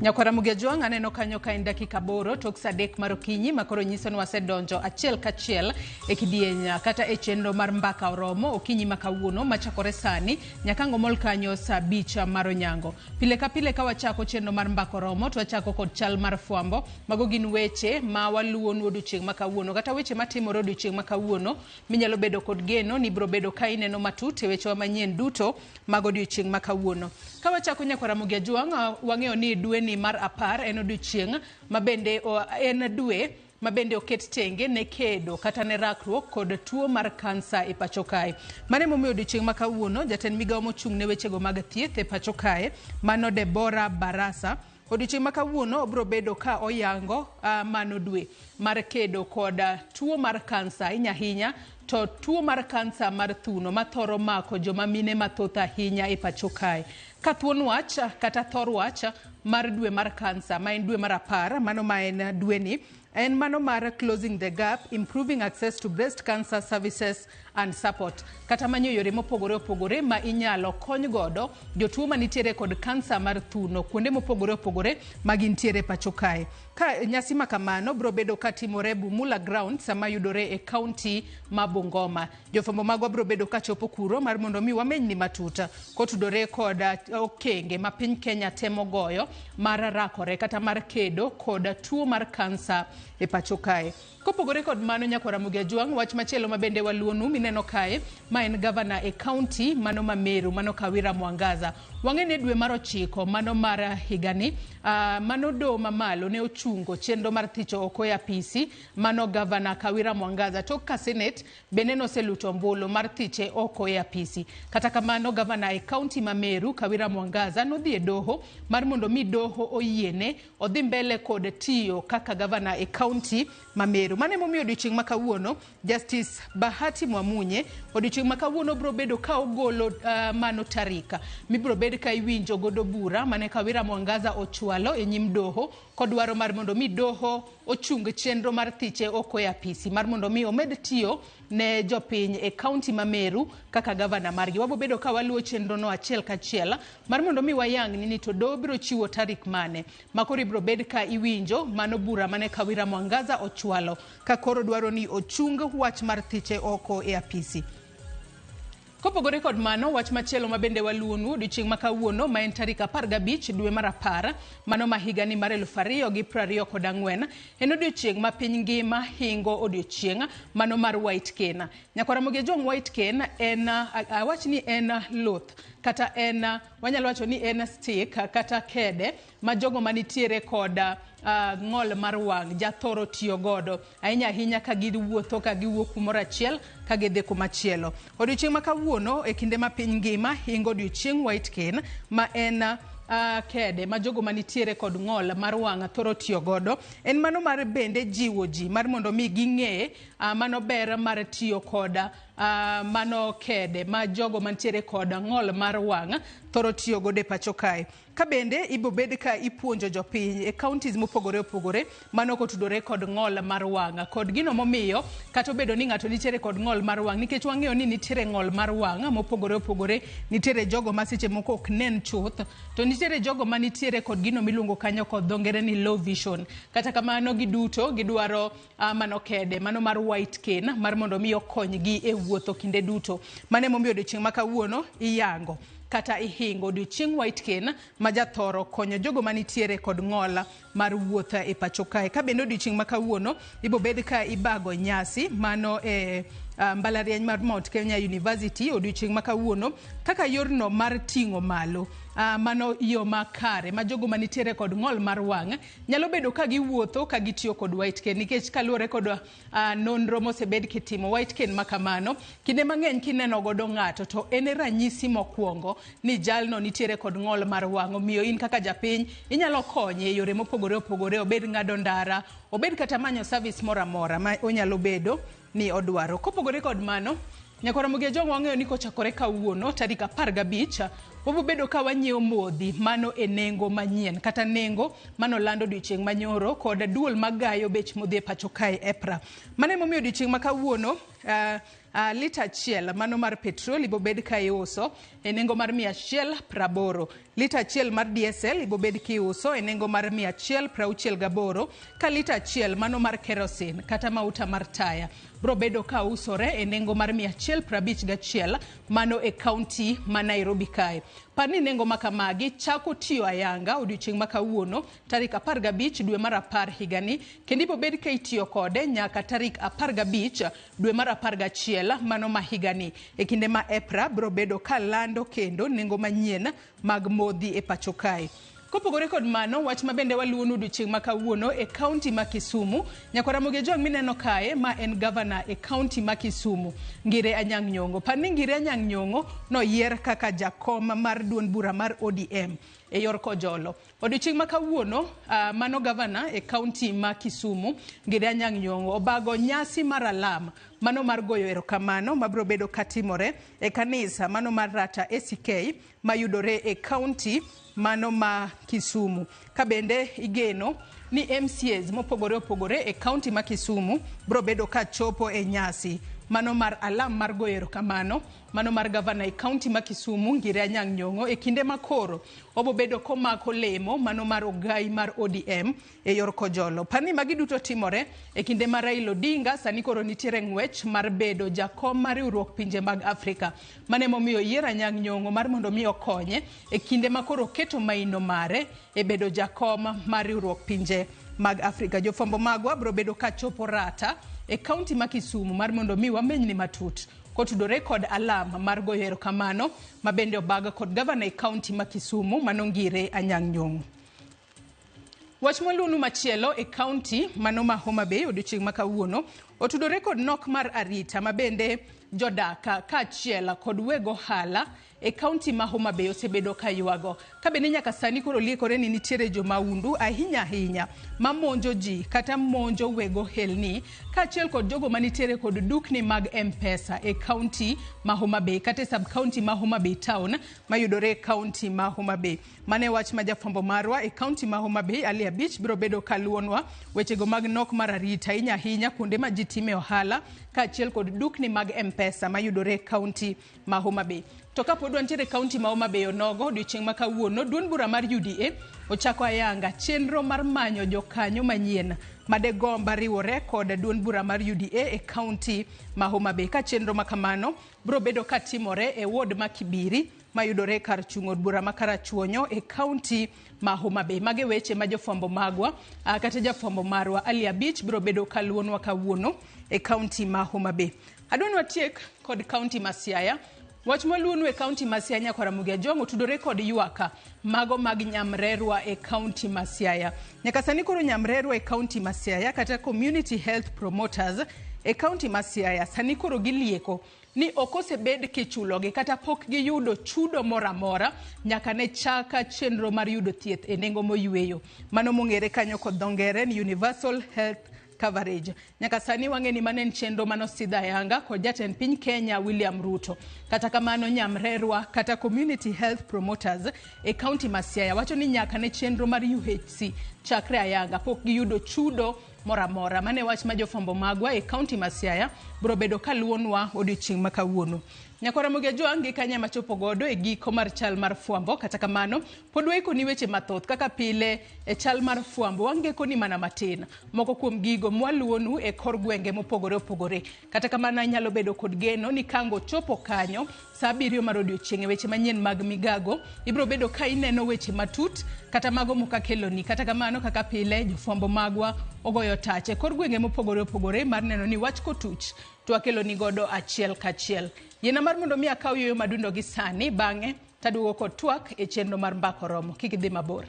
Nyakwara Mugiajuang aneno kanyo ka en dakika boro tok sadek mar okinyi makoro nyiso ni wasedonjo achiel kachiel e kidieny kata e chenro mar mbaka oromo okinyi makawuono machakore sani nyaka ngomol kanyo saa 5 mar onyango. Pile ka pile ka wachako chenro mar mbaka oromo to wachako kod Chal Mar Fwambo. Mago gin weche ma waluonu odiochieng' makawuono kata weche matimore odiochieng' makawuono minyalo bedo kod geno ni biro bedo ka ineno matut e weche manyien duto mago odiochieng' makawuono. Ka wachako Nyakwara Mugiajuang wang'eyo ni dwe ni mar 10 en odiochieng' mabende en dwe mabende oket tenge ne kedo kata ne rakruok kod tuo mar kansa e pacho kae. Mane momiyo odiochieng' makawuono jatend migawo mochung' ne wechego mag thieth e pacho kae mano Debora Barasa odiochieng' makawuono biro bedo ka oyango mano dwe mar kedo kod tuo mar kansa ahinya to tuo mar kansa mar thuno mathoro mako joma mine mathoth ahinya e pacho kae. Ka thuon wach kata thor wach mar dwe mar kansa ma en dwe mar 10 mano ma en dwe ni en mano mar closing the gap, improving access to breast cancer services and support. Kata manyo yore mopogore opogore ma inyalo kony godo jotuo manitiere kod kansa mar thuno kuonde mopogore opogore magintiere pacho kae. Ka nyasi makamano biro bedo ka timore Bumula Ground sama yudore e county ma Bungoma. Jofambo magwa biro bedo ka chopo kuro mar mondo mi wameny ni matuta kotudore kod okenge ma piny Kenya temo goyo mar rakore kata mar kedo kod tuo mar kansa e pacho kae. Kopogore kod mano Nyakwara Mugiajuang wach machielo mabende waluonu mineno kae ma en governor e county mano ma Meru mano Kawira Mwangaza. Wang'ene dwe mar 9 mano mar higani mano do mamalo ne ochungo chenro mar thicho oko e apisi mano governor Kawira Mwangaza tok ka Senate bende noseluto ombulu mar thiche oko e apisi. Kata kamano governor e county ma Meru Kawira Mwangaza nodhi e doho mar mondo mi doho oyiene odhi mbele kod tiyo kaka governor e county ma Meru. Mane momiyo odiochieng' makawuono Justice Bahati Mwamunye odiochieng' makawuono biro bedo ka ogolo mano tarika mibiro bedo ka iwinjo godo bura mane Kawira Mwangaza ochwalo e nyim doho kodwaro mar mondo mi doho ochung chenro mar thiche oko e apisi mar mondo mi omed tiyo ne jopiny e county ma Meru kaka governor margi. Wabo bedo ka waluo chenro no achiel kachiel mar mondo mi wayang ni to do biro chiwo tarik mane makori biro bed ka iwinjo mano bura mane Kawira Mwangaza ochwalo ka koro dwaro ni ochung wach mar thiche oko e apisi. Kopogore kod mano wach machielo mabende waluonu odiochieng' makawuono ma en tarik 15 dwe mar 10 mano ma higani mar 2024 en odiochieng' ma piny ngima hingo odiochieng' mano mar White Cane. Nyakwara Mugiajuang White Cane en awach ni en loth kata en wanyalo wacho ni en stick kata kede ma jogo manitiere kod ng'ol mar wang' jathoro tiyo godo ahinya ka giwuotho ka giwuok kumoro achiel ka gidhi kumachielo. Odiochieng' makawuono e kinde ma piny ngima hingo odiochieng' White Cane ma en kede ma jogo manitiere kod ng'ol mar wang' thoro tiyo godo en mano mar bende jiwo ji mar mondo mi ging'e mano ber mar tiyo kod mano kede ma jogo mantiere kod ng'ol mar wang' thoro tiyo godo e pacho kae. Ka bende ibo bed ka ipuonjo jopiny e counties mopogore opogore mano kotudore kod ng'ol mar wang' kod gino momiyo kata obedo ni ng'ato nitiere kod ng'ol mar wang' nikech wang'eyo ni nitiere ng'ol mar wang' mopogore opogore nitiere jogo ma seche moko ok nen chuth to nitiere jogo manitiere kod gino miluongo kanyo kod dho ngere ni low vision. Kata kamano giduto gidwaro mano kede mano mar White Cane mar mondo mi okonygi e wuotho kinde duto. Mane momiyo odiochieng' makawuono iyango kata ihingo odiochieng' White Cane ma jathoro konyo jogo manitiere kod ng'ol mar wuotho e pacho kae. Ka bende odiochieng' makawuono ibo bed ka ibago nyasi mano e mbalariany mar Mount Kenya University odiochieng' makawuono kaka yorno mar ting'o malo mano yo makare ma jogo manitiere kod ng'ol mar wang' nyalo bedo ka giwuotho ka gitiyo kod White Cane nikech kaluwore kod nonro mosebed kitimo White Cane makamano kinde mang'eny kineno godo ng'ato to en ranyisi mokwongo ni jalno nitiere kod ng'ol mar wang'. Omiyo in kaka japiny inyalo konye e yore mopogore opogore obed ng'ado ndara obed kata manyo service moro amora ma onyalo bedo ni odwaro. Kopogore kod mano Nyakwara Mugiajuang wang'eyo ni kochakore kawuono tarik 15 wabobedo ka wanyiewo modhi mano e nengo manyien kata nengo mano lando odiochieng' manyoro kod duol magayo bech modhi e pacho kae EPRA. Mane momiyo odiochieng' ma kawuono lita achiel mano mar petrol ibobed ka iuso e nengo mar 180. Lita achiel mar diesel ibobed kiuso e nengo mar 168, ka lita achiel mano mar kerosene kata mauta mar taya bro bedo ka usore e nengo mar 151 mano e kaunti ma Nairobi kae. Pani nengo makamagi chako tiyo ayanga odiochieng' ma kawuono tarik 15 dwe mar 10 higani, kendo ibobed ka itiyo kode nyaka tarik 15 dwe mar 11 mano ma higani, e kinde ma EPRA bro bedo ka lando kendo nengo manyien mag modhi e pacho kae. Kopogore kod mano, wach mabende waluonu odiochieng' ma kawuono e kaunti ma Kisumu, nyakwa Ramogi jong mineno kae ma en governor e kaunti ma Kisumu, Ngire Anyang' Nyong'o. Pani Ngire Anyang' Nyong'o no yier kaka jakom mar duond bura mar ODM e yor Kojolo. Odiochieng' ma kawuono mano governor e kaunti ma Kisumu, Ngire Anyang' Nyong'o obago nyasi mar alam mano mar goyo erokamano mabro bedo katimore e kanisa mano mar Rata ACK mayudore e kaunti mano ma Kisumu. Kabende igeno ni MCAs mopogore opogore e kaunti ma Kisumu bro bedo ka chopo e nyasi mano mar alam mar goyo erokamano mano mar governor e kaunti ma Kisumu, Ngire Anyang' Nyong'o, e kinde makoro obobedo komako lemo mano mar ogai mar ODM e yor Kojolo. Pani magi duto timore e kinde mar Raila Odinga sani koro nitiere ng'wech mar bedo jakom mar riwruok pinje mag Afrika. Mane momiyo yier Anyang' Nyong'o mar mondo mi okonye e kinde makoro keto maino mare e bedo jakom mar riwruok pinje mag Afrika. Jofwambo magwa bro bedo ka chopo Rata e kaunti ma Kisumu mar mondo mi wamenyni matut kotudore kod alam mar goyo erokamano mabende obaga kod governor e kaunti ma Kisumu mano Ngire Anyang' Nyong'o. Wach molunu machielo e kaunti mano ma Homa Bay odiochieng' ma kawuono otudore kod nok mar arita mabende jodaka kaachiel kod weg ohala e kaunti ma Homa Bay osebedo ka ywago. Kabende nyaka sani koro liekore ni nitiere jomaundu ahinya mamonjo ji kata monjo weg ohelni kaachiel kod jogo manitiere kod dukni mag M-Pesa e kaunti ma Homa Bay kata e sub kaunti ma Homa Bay town mayudore e kaunti ma Homa Bay. Mane wach ma jafwambo marwa e kaunti ma Homa Bay Ali Abich bro bedo kaluonwa wechego mag nok mar arita ahinya kuonde ma ji time ohala kaachiel kod dukni mag M-Pesa mayudore e kaunti ma Homa Bay. To kapod wantiere kaunti ma Homa Bay onogo, odiochieng' ma kawuono duond bura mar UDA ochako ayanga chenro mar manyo jokanyo manyien made gomba riwore kod duond bura mar UDA e kaunti ma Homa Bay. Ka chenro makamano bro bedo katimore e ward ma Kibiri mayudore kar chung' od bura ma Karachuonyo e kaunti ma Homa Bay. Mage weche ma jofwambo magwa kata jafwambo marwa Ali Abich bro bedo kaluonwa kawuono e kaunti ma Homa Bay. Adwani watiek kod kaunti ma Siaya. Wach maluonu e kaunti ma Siaya nyakwa Ramogi jong otudore kod ywaka mago mag nyamrerwa e kaunti ma Siaya. Nyaka sani koro nyamrerwa e kaunti ma Siaya kata community health promoters e kaunti ma Siaya sani koro gilieko ni okosebed kichulogi kata pok giyudo chudo moramora nyaka ne chaka chenro mar yudo thieth e nengo moyweyo. Mano mong'ere kanyo kod dhongere ni universal health coverage. Nyaka sani wang'eni manen chenro mano sidha yanga kod jatend piny Kenya William Ruto. Kata kamano nyamrerwa kata community health promoters e kaunti ma Siaya wacho ni nyaka ne chenro mar UHC chakre ayanga pok giyudo chudo moramora. Mane wach ma jofwambo magwa e kaunti ma Siaya bro bedo kaluonwa odiochieng' ma kawuono. Nyakwa Ramogi joangi kanya machopo godo e giko mar Chal Mar Fwambo. Kata kamano pod waiko ni weche mathoth kaka pile e Chal Mar Fwambo wangeko ni mana matin moko kuom gigo mwaluonu e kor gwenge mopogore opogore. Kata kamano nyalo bedo kod geno ni kango chopo kanyo saa 7 mar odiochieng' weche manyien mag migago ibro bedo ka ineno weche matut kata mago mokakeloni. Kata kamano kaka pile jofwambo magwa ogoyo tach e kor gwenge mopogore opogore mar neno ni wach kotuch to akeloni godo achiel kachiel. Yena mar mondo mi akaw yoyo madundo gi sani bang'e taduogo kod twak e chenro mar mbako romo. Kik idhi mabor.